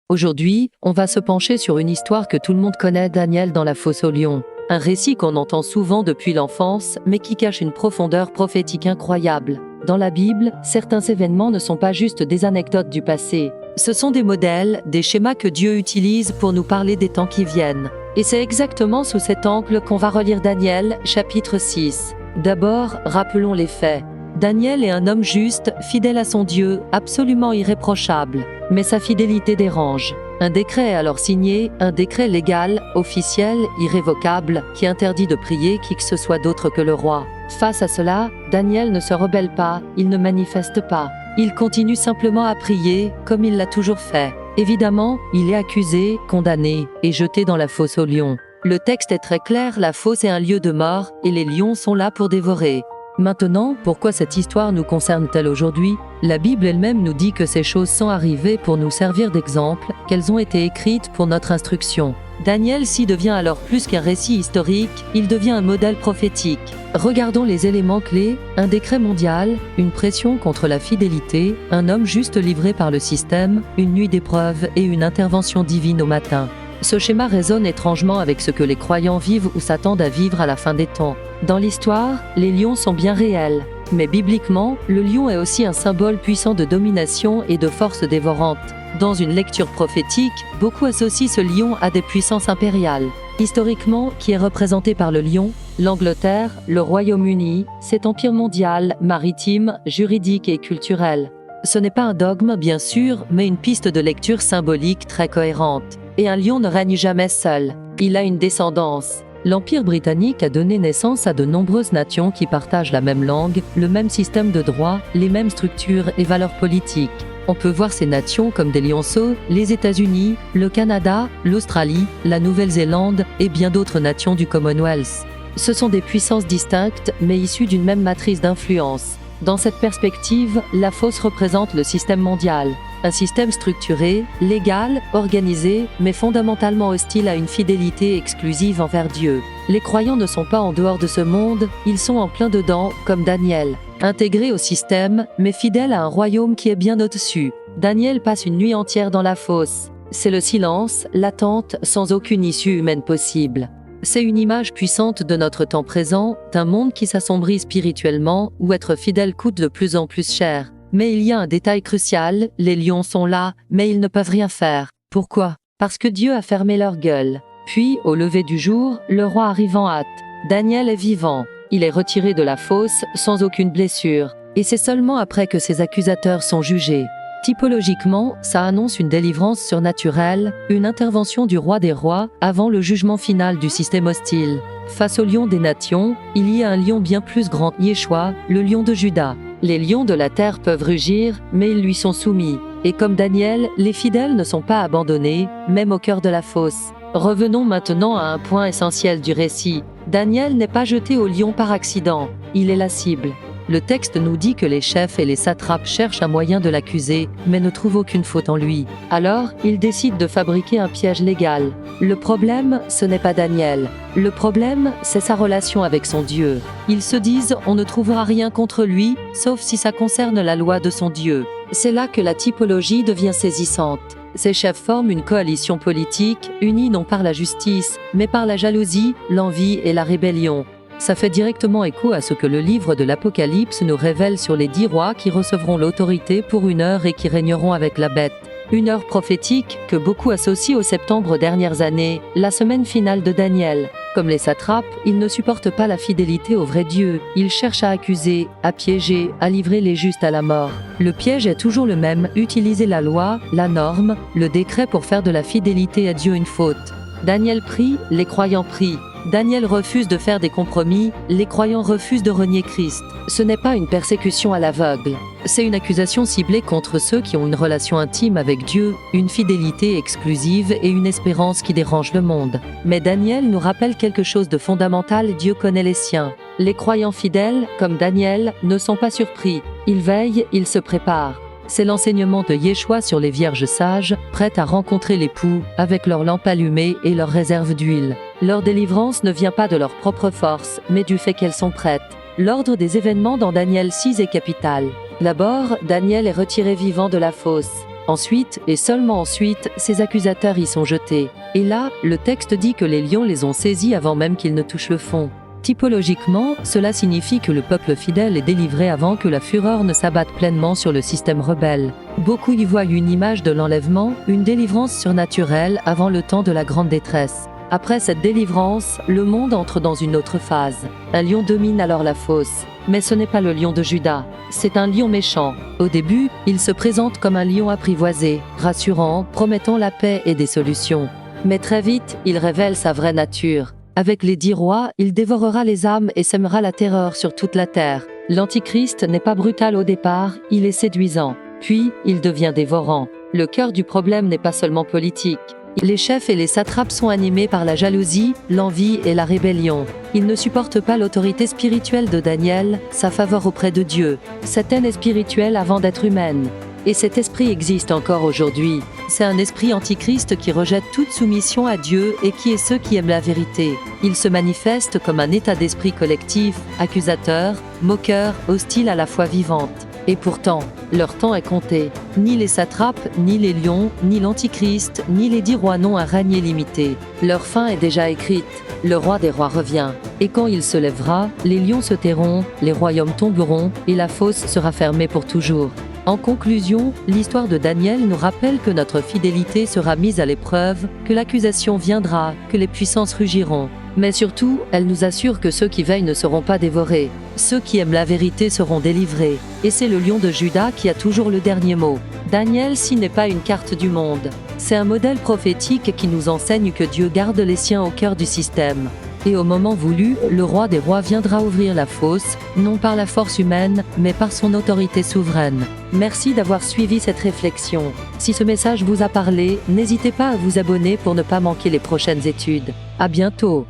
Aujourd'hui, on va se pencher sur une histoire que tout le monde connaît, Daniel dans la fosse aux lions. Un récit qu'on entend souvent depuis l'enfance, mais qui cache une profondeur prophétique incroyable. Dans la Bible, certains événements ne sont pas juste des anecdotes du passé. Ce sont des modèles, des schémas que Dieu utilise pour nous parler des temps qui viennent. Et c'est exactement sous cet angle qu'on va relire Daniel, chapitre 6. D'abord, rappelons les faits. Daniel est un homme juste, fidèle à son Dieu, absolument irréprochable. Mais sa fidélité dérange. Un décret est alors signé, un décret légal, officiel, irrévocable, qui interdit de prier qui que ce soit d'autre que le roi. Face à cela, Daniel ne se rebelle pas, il ne manifeste pas. Il continue simplement à prier, comme il l'a toujours fait. Évidemment, il est accusé, condamné, et jeté dans la fosse aux lions. Le texte est très clair, la fosse est un lieu de mort, et les lions sont là pour dévorer. Maintenant, pourquoi cette histoire nous concerne-t-elle aujourd'hui? La Bible elle-même nous dit que ces choses sont arrivées pour nous servir d'exemple, qu'elles ont été écrites pour notre instruction. Daniel s'y devient alors plus qu'un récit historique, il devient un modèle prophétique. Regardons les éléments clés, un décret mondial, une pression contre la fidélité, un homme juste livré par le système, une nuit d'épreuve et une intervention divine au matin. Ce schéma résonne étrangement avec ce que les croyants vivent ou s'attendent à vivre à la fin des temps. Dans l'histoire, les lions sont bien réels. Mais bibliquement, le lion est aussi un symbole puissant de domination et de force dévorante. Dans une lecture prophétique, beaucoup associent ce lion à des puissances impériales. Historiquement, qui est représenté par le lion, l'Angleterre, le Royaume-Uni, cet empire mondial, maritime, juridique et culturel. Ce n'est pas un dogme, bien sûr, mais une piste de lecture symbolique très cohérente. Et un lion ne règne jamais seul. Il a une descendance. L'Empire britannique a donné naissance à de nombreuses nations qui partagent la même langue, le même système de droit, les mêmes structures et valeurs politiques. On peut voir ces nations comme des lionceaux, les États-Unis, le Canada, l'Australie, la Nouvelle-Zélande et bien d'autres nations du Commonwealth. Ce sont des puissances distinctes, mais issues d'une même matrice d'influence. Dans cette perspective, la fosse représente le système mondial. Un système structuré, légal, organisé, mais fondamentalement hostile à une fidélité exclusive envers Dieu. Les croyants ne sont pas en dehors de ce monde, ils sont en plein dedans, comme Daniel. Intégrés au système, mais fidèles à un royaume qui est bien au-dessus. Daniel passe une nuit entière dans la fosse. C'est le silence, l'attente, sans aucune issue humaine possible. C'est une image puissante de notre temps présent, d'un monde qui s'assombrit spirituellement, où être fidèle coûte de plus en plus cher. Mais il y a un détail crucial, les lions sont là, mais ils ne peuvent rien faire. Pourquoi? Parce que Dieu a fermé leur gueule. Puis, au lever du jour, le roi arrive en hâte. Daniel est vivant. Il est retiré de la fosse, sans aucune blessure. Et c'est seulement après que ses accusateurs sont jugés. Typologiquement, ça annonce une délivrance surnaturelle, une intervention du roi des rois, avant le jugement final du système hostile. Face au lion des nations, il y a un lion bien plus grand, Yeshua, le lion de Juda. Les lions de la terre peuvent rugir, mais ils lui sont soumis. Et comme Daniel, les fidèles ne sont pas abandonnés, même au cœur de la fosse. Revenons maintenant à un point essentiel du récit. Daniel n'est pas jeté au lion par accident, il est la cible. Le texte nous dit que les chefs et les satrapes cherchent un moyen de l'accuser, mais ne trouvent aucune faute en lui. Alors, ils décident de fabriquer un piège légal. Le problème, ce n'est pas Daniel. Le problème, c'est sa relation avec son Dieu. Ils se disent, on ne trouvera rien contre lui, sauf si ça concerne la loi de son Dieu. C'est là que la typologie devient saisissante. Ces chefs forment une coalition politique, unie non par la justice, mais par la jalousie, l'envie et la rébellion. Ça fait directement écho à ce que le livre de l'Apocalypse nous révèle sur les 10 rois qui recevront l'autorité pour 1 heure et qui régneront avec la bête. 1 heure prophétique que beaucoup associent au septembre dernières années, la semaine finale de Daniel. Comme les satrapes, ils ne supportent pas la fidélité au vrai Dieu. Ils cherchent à accuser, à piéger, à livrer les justes à la mort. Le piège est toujours le même, utiliser la loi, la norme, le décret pour faire de la fidélité à Dieu une faute. Daniel prie, les croyants prient. Daniel refuse de faire des compromis, les croyants refusent de renier Christ. Ce n'est pas une persécution à l'aveugle. C'est une accusation ciblée contre ceux qui ont une relation intime avec Dieu, une fidélité exclusive et une espérance qui dérange le monde. Mais Daniel nous rappelle quelque chose de fondamental, Dieu connaît les siens. Les croyants fidèles, comme Daniel, ne sont pas surpris. Ils veillent, ils se préparent. C'est l'enseignement de Yeshua sur les vierges sages, prêtes à rencontrer l'époux, avec leur lampe allumée et leur réserve d'huile. Leur délivrance ne vient pas de leur propre force, mais du fait qu'elles sont prêtes. L'ordre des événements dans Daniel 6 est capital. D'abord, Daniel est retiré vivant de la fosse. Ensuite, et seulement ensuite, ses accusateurs y sont jetés. Et là, le texte dit que les lions les ont saisis avant même qu'ils ne touchent le fond. Typologiquement, cela signifie que le peuple fidèle est délivré avant que la fureur ne s'abatte pleinement sur le système rebelle. Beaucoup y voient une image de l'enlèvement, une délivrance surnaturelle avant le temps de la grande détresse. Après cette délivrance, le monde entre dans une autre phase. Un lion domine alors la fosse. Mais ce n'est pas le lion de Juda, c'est un lion méchant. Au début, il se présente comme un lion apprivoisé, rassurant, promettant la paix et des solutions. Mais très vite, il révèle sa vraie nature. Avec les 10 rois, il dévorera les âmes et sèmera la terreur sur toute la terre. L'Antichrist n'est pas brutal au départ, il est séduisant. Puis, il devient dévorant. Le cœur du problème n'est pas seulement politique. Les chefs et les satrapes sont animés par la jalousie, l'envie et la rébellion. Ils ne supportent pas l'autorité spirituelle de Daniel, sa faveur auprès de Dieu. Cette haine est spirituelle avant d'être humaine. Et cet esprit existe encore aujourd'hui. C'est un esprit antichrist qui rejette toute soumission à Dieu et qui est ceux qui aiment la vérité. Il se manifeste comme un état d'esprit collectif, accusateur, moqueur, hostile à la foi vivante. Et pourtant, leur temps est compté. Ni les satrapes, ni les lions, ni l'antichrist, ni les 10 rois n'ont un règne illimité. Leur fin est déjà écrite. Le roi des rois revient. Et quand il se lèvera, les lions se tairont, les royaumes tomberont, et la fosse sera fermée pour toujours. En conclusion, l'histoire de Daniel nous rappelle que notre fidélité sera mise à l'épreuve, que l'accusation viendra, que les puissances rugiront. Mais surtout, elle nous assure que ceux qui veillent ne seront pas dévorés. Ceux qui aiment la vérité seront délivrés. Et c'est le lion de Juda qui a toujours le dernier mot. Daniel, ci n'est pas une carte du monde. C'est un modèle prophétique qui nous enseigne que Dieu garde les siens au cœur du système. Et au moment voulu, le roi des rois viendra ouvrir la fosse, non par la force humaine, mais par son autorité souveraine. Merci d'avoir suivi cette réflexion. Si ce message vous a parlé, n'hésitez pas à vous abonner pour ne pas manquer les prochaines études. À bientôt.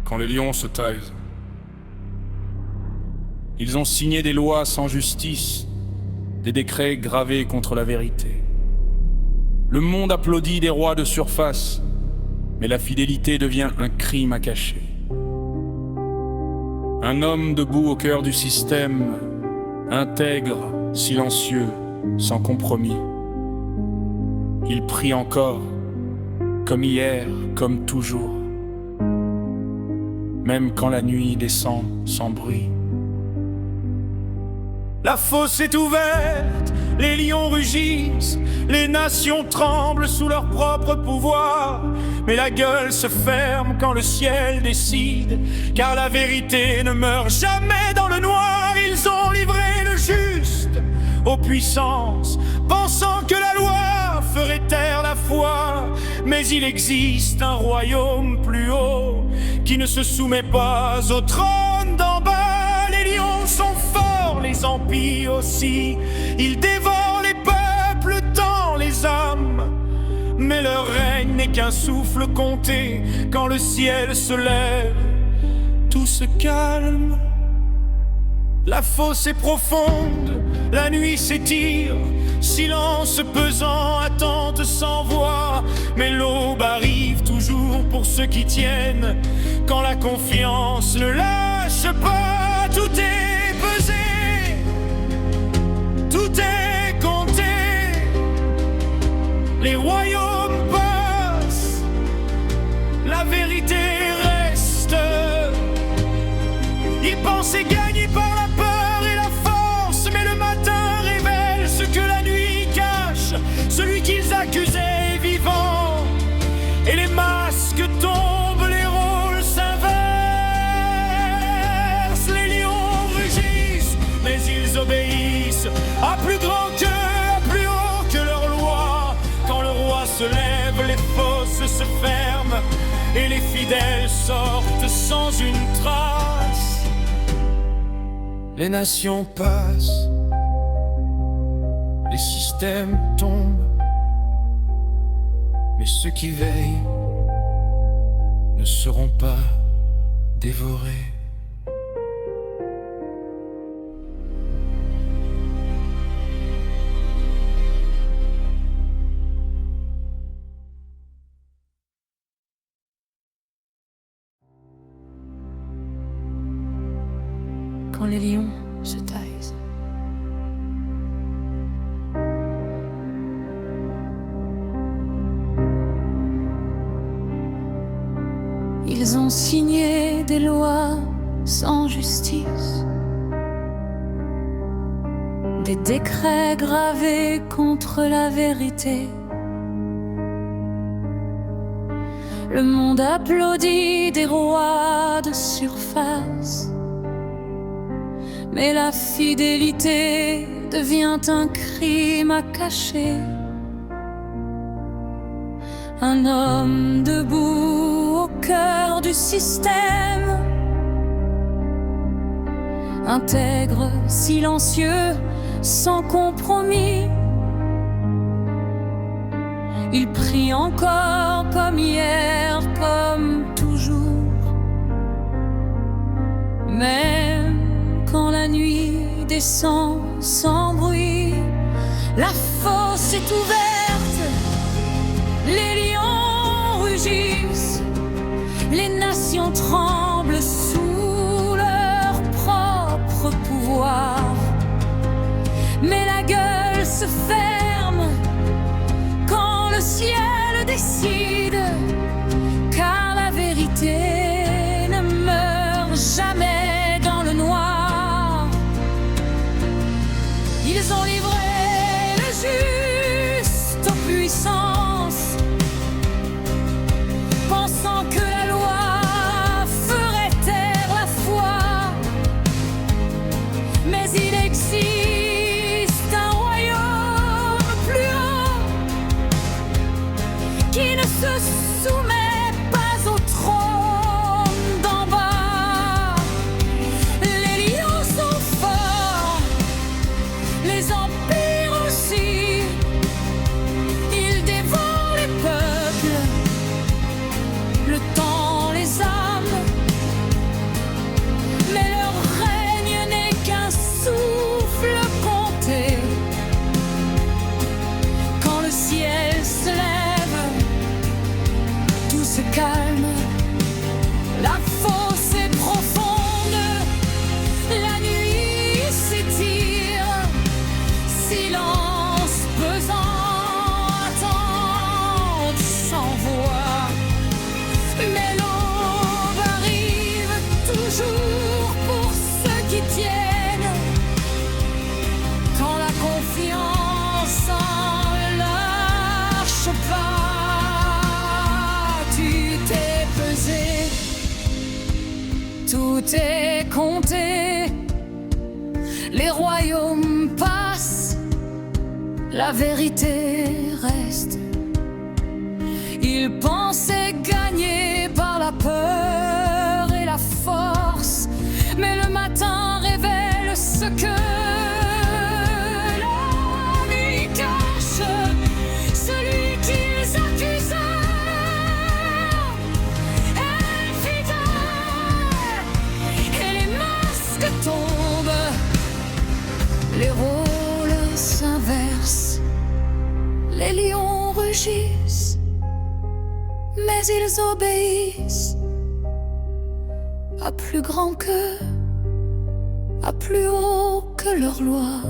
Quand les lions se taisent, ils ont signé des lois sans justice, des décrets gravés contre la vérité. Le monde applaudit des rois de surface, mais la fidélité devient un crime à cacher. Un homme debout au cœur du système, intègre, silencieux, sans compromis. Il prie encore, comme hier, comme toujours, même quand la nuit descend sans bruit. La fosse est ouverte, les lions rugissent, les nations tremblent sous leur propre pouvoir. Mais la gueule se ferme quand le ciel décide, car la vérité ne meurt jamais dans le noir. Ils ont livré le juste aux puissances, pensant que la loi ferait taire la foi. Mais il existe un royaume plus haut, qui ne se soumet pas au trône d'en bas. Les lions sont forts, les empires aussi. Ils dévorent les peuples dans les âmes. Mais leur règne n'est qu'un souffle compté. Quand le ciel se lève, tout se calme. La fosse est profonde, la nuit s'étire. Silence pesant, attente sans voix. Mais l'aube arrive toujours pour ceux qui tiennent. Quand la confiance ne lâche pas, tout est pesé, tout est compté. Les royaumes passent, la vérité reste. Ils pensaient gagner par la peur et la force, mais le matin révèle ce que la nuit cache. Celui qu'ils accusaient est vivant, et les masques tombent, les rôles s'inversent. Les lions rugissent, mais ils obéissent à plus grand qu'eux, à plus haut que leur loi. Quand le roi se lève, les fosses se ferment, et les fidèles sortent sans une trace. Les nations passent, les systèmes tombent, mais ceux qui veillent ne seront pas dévorés. quand les lions se taisent. Ils ont signé des lois sans justice, des décrets gravés contre la vérité. Le monde applaudit des rois de surface, mais la fidélité devient un crime à cacher. Un homme debout au cœur du système, intègre, silencieux, sans compromis. Il prie encore comme hier, comme toujours, même quand la nuit descend sans bruit. La fosse est ouverte, les lions rugissent, les nations tremblent sous leur propre pouvoir. Mais la gueule se ferme quand le ciel décide, car la vérité ne meurt jamais dans le noir. Ils ont livré le juste aux puissances, pensant que la loi ferait taire la foi. Mais il existe un royaume plus haut qui ne se soumet pas au trône d'en bas. Les lions sont forts, les empires aussi. Ils dévorent les peuples, le temps, les âmes. Mais leur règne n'est qu'un souffle compté. Quand le ciel se lève, tout se calme. La fosse est profonde, la nuit s'étire. Silence pesant, attente sans voix. Mais l'aube arrive toujours pour ceux qui tiennent. Quand la confiance en lâche pas, tu t'es pesé, tout est compté. Les royaumes passent, la vérité reste. Ils pensaient gagner par la peur et la force, mais le matin révèle ce que la nuit cache. Celui qu'ils accusent est fidèle, et les masques tombent, les rôles s'inversent. Les lions rugissent, mais ils obéissent à plus grand qu'eux, à plus haut que leur loi.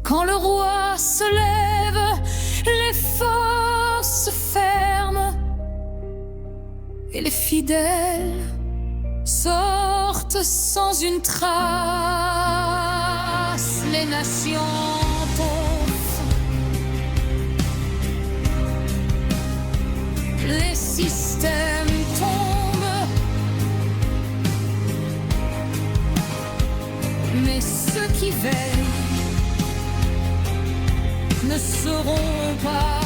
Quand le roi se lève, les forces se ferment, et les fidèles sortent sans une trace. Les nations tombent, les systèmes tombent, mais ceux qui veillent ne seront pas